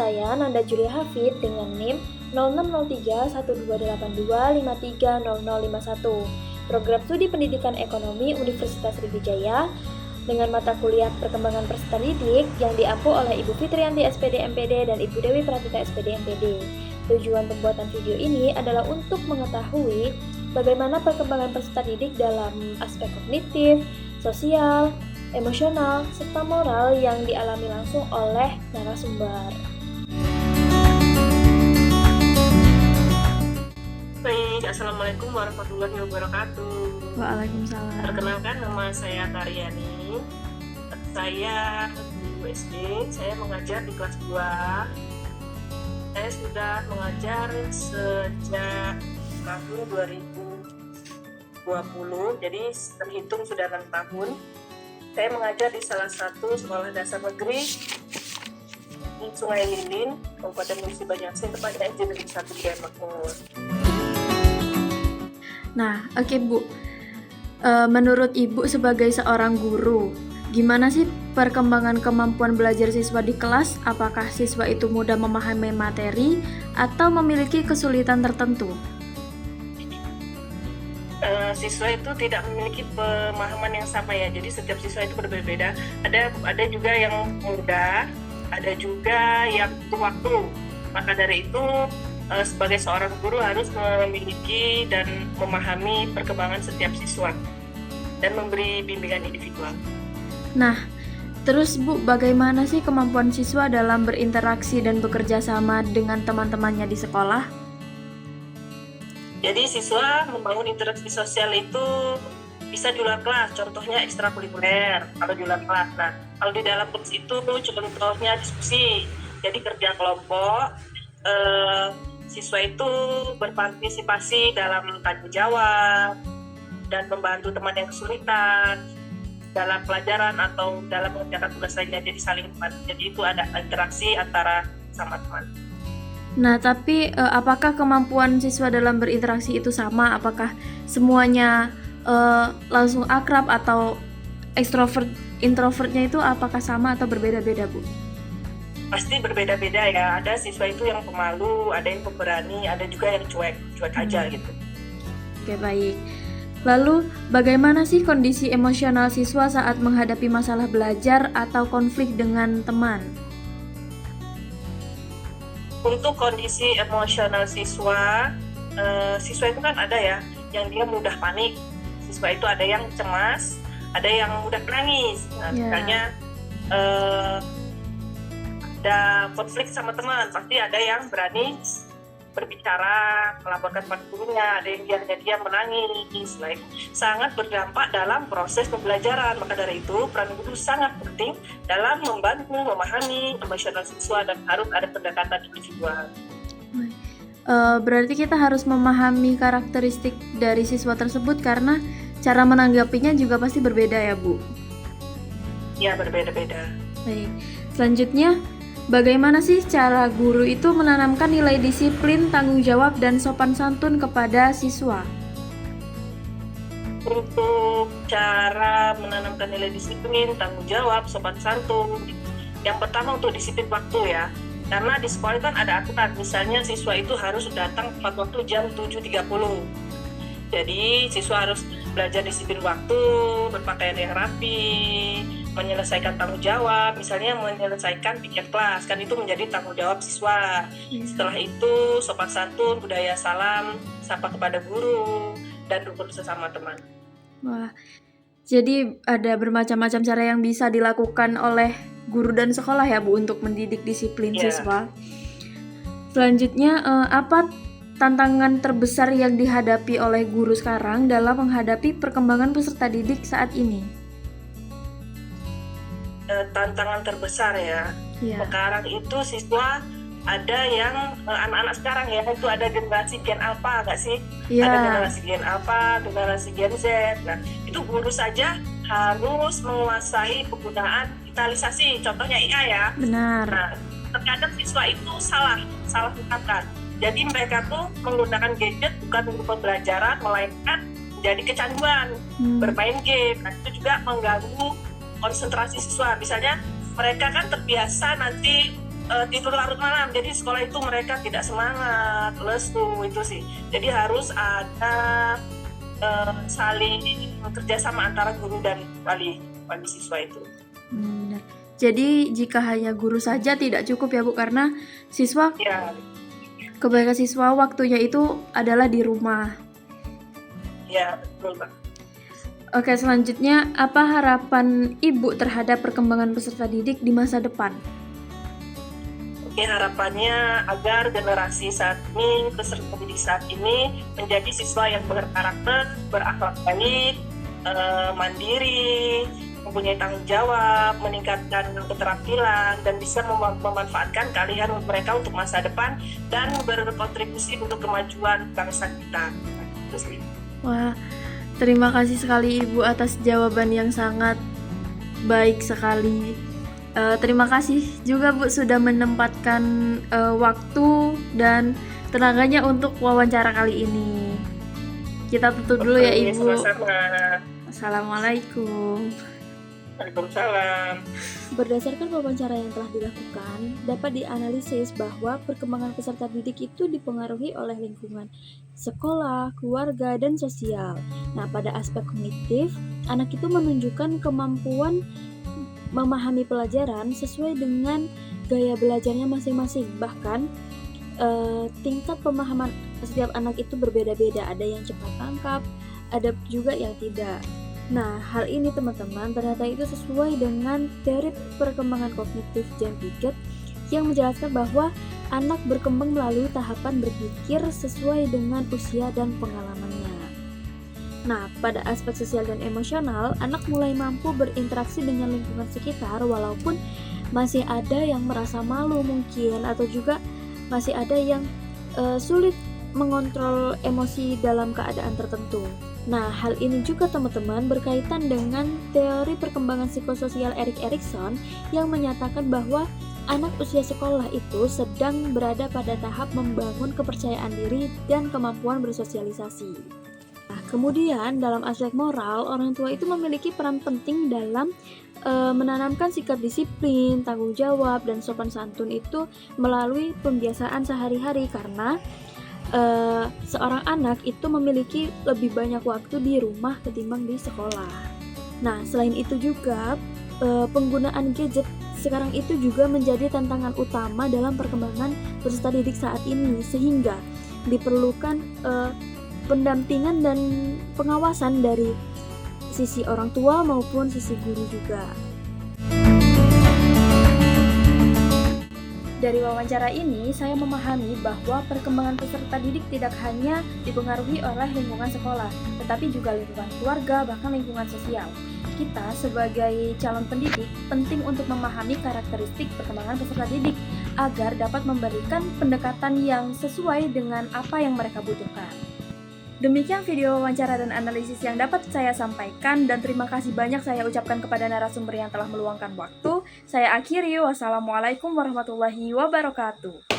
saya Nanda Julia Hafid dengan NIM 06031282530051. Program Studi Pendidikan Ekonomi Universitas Sriwijaya dengan mata kuliah Perkembangan Peserta Didik yang diampu oleh Ibu Fitrianti SPD MPD dan Ibu Dewi Pratita SPD MPD. Tujuan pembuatan video ini adalah untuk mengetahui bagaimana perkembangan peserta didik dalam aspek kognitif, sosial, emosional, serta moral yang dialami langsung oleh narasumber. Baik, Assalamualaikum warahmatullahi wabarakatuh. Waalaikumsalam. Perkenalkan, nama saya Karyani. Saya guru SD, saya mengajar di kelas 2. Saya sudah mengajar sejak tahun 2020, jadi terhitung sudah 6 tahun. Saya mengajar di salah satu sekolah dasar negeri di Sungai Lilin, Kabupaten Musi Banjarmasin, tepatnya SD Negeri 1 Kiai Makmur. Nah, oke Bu. Menurut Ibu sebagai seorang guru, gimana sih perkembangan kemampuan belajar siswa di kelas? Apakah siswa itu mudah memahami materi atau memiliki kesulitan tertentu? Siswa itu tidak memiliki pemahaman yang sama ya, jadi setiap siswa itu berbeda-beda. Ada juga yang mudah, ada juga yang butuh waktu. Maka dari itu sebagai seorang guru harus memiliki dan memahami perkembangan setiap siswa dan memberi bimbingan individual. Nah, terus Bu, bagaimana sih kemampuan siswa dalam berinteraksi dan bekerja sama dengan teman-temannya di sekolah? Jadi siswa membangun interaksi sosial itu bisa di luar kelas, contohnya ekstrakurikuler kalau di luar kelas. Nah, kalau di dalam kelas itu contohnya diskusi, jadi kerja kelompok, siswa itu berpartisipasi dalam tanya jawab dan membantu teman yang kesulitan dalam pelajaran atau dalam mengerjakan tugas lainnya, jadi saling membantu. Jadi itu ada interaksi antara sama teman. Nah, tapi apakah kemampuan siswa dalam berinteraksi itu sama? Apakah semuanya langsung akrab atau ekstrovert, introvertnya itu apakah sama atau berbeda-beda, Bu? Pasti berbeda-beda ya. Ada siswa itu yang pemalu, ada yang pemberani, ada juga yang cuek aja gitu. Oke, baik. Lalu, bagaimana sih kondisi emosional siswa saat menghadapi masalah belajar atau konflik dengan teman? Untuk kondisi emosional siswa, siswa itu kan ada ya, yang dia mudah panik. Siswa itu ada yang cemas, ada yang mudah menangis. Nah, misalnya ada konflik sama teman, pasti ada yang berani berbicara, melaporkan pada gurunya, ada yang diam menangis. Nah, sangat berdampak dalam proses pembelajaran. Maka dari itu, peran guru sangat penting dalam membantu memahami emosional siswa dan harus ada pendekatan individual. Berarti kita harus memahami karakteristik dari siswa tersebut karena cara menanggapinya juga pasti berbeda ya, Bu? Ya, berbeda-beda. Baik. Selanjutnya, bagaimana sih cara guru itu menanamkan nilai disiplin, tanggung jawab, dan sopan santun kepada siswa? Untuk cara menanamkan nilai disiplin, tanggung jawab, sopan santun, yang pertama untuk disiplin waktu ya. Karena di sekolah kan ada aturan, misalnya siswa itu harus datang tepat waktu jam 7.30. Jadi siswa harus belajar disiplin waktu, berpakaian yang rapi, menyelesaikan tanggung jawab, misalnya menyelesaikan piket kelas, kan itu menjadi tanggung jawab siswa. Setelah itu sopan santun, budaya salam, sapa kepada guru, dan rukun sesama teman. Wah, jadi ada bermacam-macam cara yang bisa dilakukan oleh guru dan sekolah ya, Bu, untuk mendidik disiplin siswa. Selanjutnya, apa tantangan terbesar yang dihadapi oleh guru sekarang dalam menghadapi perkembangan peserta didik saat ini? Tantangan terbesar ya. Sekarang itu siswa ada yang anak-anak sekarang ya, itu ada generasi Gen Alpha nggak sih? Ada generasi Gen Alpha, generasi Gen Z. Nah, itu guru saja harus menguasai penggunaan digitalisasi, contohnya IA ya. Benar. Nah, terkadang siswa itu salah gunakan. Jadi mereka tuh menggunakan gadget bukan untuk pembelajaran, melainkan jadi kecanduan bermain game. Nah, itu juga mengganggu konsentrasi siswa. Misalnya mereka kan terbiasa nanti tidur larut malam. Jadi sekolah itu mereka tidak semangat, lesu itu sih. Jadi harus ada saling kerjasama antara guru dan wali siswa itu. Benar. Jadi jika hanya guru saja tidak cukup ya Bu, karena siswa Ya, kebanyakan siswa waktunya itu adalah di rumah. ya betul Pak. Oke, selanjutnya apa harapan Ibu terhadap perkembangan peserta didik di masa depan? Oke, harapannya agar generasi saat ini, peserta didik saat ini menjadi siswa yang berkarakter, berakhlak baik, mandiri, mempunyai tanggung jawab, meningkatkan keterampilan, dan bisa memanfaatkan keahlian mereka untuk masa depan dan berkontribusi untuk kemajuan bangsa kita. Itu sih. Wah, terima kasih sekali Ibu atas jawaban yang sangat baik sekali. Terima kasih juga Bu sudah menempatkan waktu dan tenaganya untuk wawancara kali ini. Kita tutup dulu ya Oke, Ibu. sama-sama. Assalamualaikum. Waalaikumsalam. Berdasarkan wawancara yang telah dilakukan, dapat dianalisis bahwa perkembangan peserta didik itu dipengaruhi oleh lingkungan, sekolah, keluarga, dan sosial. Nah, pada aspek kognitif, anak itu menunjukkan kemampuan memahami pelajaran sesuai dengan gaya belajarnya masing-masing. Bahkan, tingkat pemahaman setiap anak itu berbeda-beda. Ada yang cepat tangkap, ada juga yang tidak. Nah, hal ini teman-teman ternyata itu sesuai dengan teori perkembangan kognitif Jan Piaget yang menjelaskan bahwa anak berkembang melalui tahapan berpikir sesuai dengan usia dan pengalamannya. Nah, pada aspek sosial dan emosional, anak mulai mampu berinteraksi dengan lingkungan sekitar walaupun masih ada yang merasa malu mungkin, atau juga masih ada yang sulit mengontrol emosi dalam keadaan tertentu. Nah, hal ini juga teman-teman berkaitan dengan teori perkembangan psikososial Erik Erikson yang menyatakan bahwa anak usia sekolah itu sedang berada pada tahap membangun kepercayaan diri dan kemampuan bersosialisasi. Nah, kemudian dalam aspek moral, orang tua itu memiliki peran penting dalam menanamkan sikap disiplin, tanggung jawab, dan sopan santun itu melalui pembiasaan sehari-hari, karena seorang anak itu memiliki lebih banyak waktu di rumah ketimbang di sekolah. Nah, selain itu juga penggunaan gadget sekarang itu juga menjadi tantangan utama dalam perkembangan peserta didik saat ini, sehingga diperlukan pendampingan dan pengawasan dari sisi orang tua maupun sisi guru juga. Dari wawancara ini, saya memahami bahwa perkembangan peserta didik tidak hanya dipengaruhi oleh lingkungan sekolah, tetapi juga lingkungan keluarga, bahkan lingkungan sosial. Kita sebagai calon pendidik penting untuk memahami karakteristik perkembangan peserta didik agar dapat memberikan pendekatan yang sesuai dengan apa yang mereka butuhkan. Demikian video wawancara dan analisis yang dapat saya sampaikan, dan terima kasih banyak saya ucapkan kepada narasumber yang telah meluangkan waktu. Saya akhiri, wassalamualaikum warahmatullahi wabarakatuh.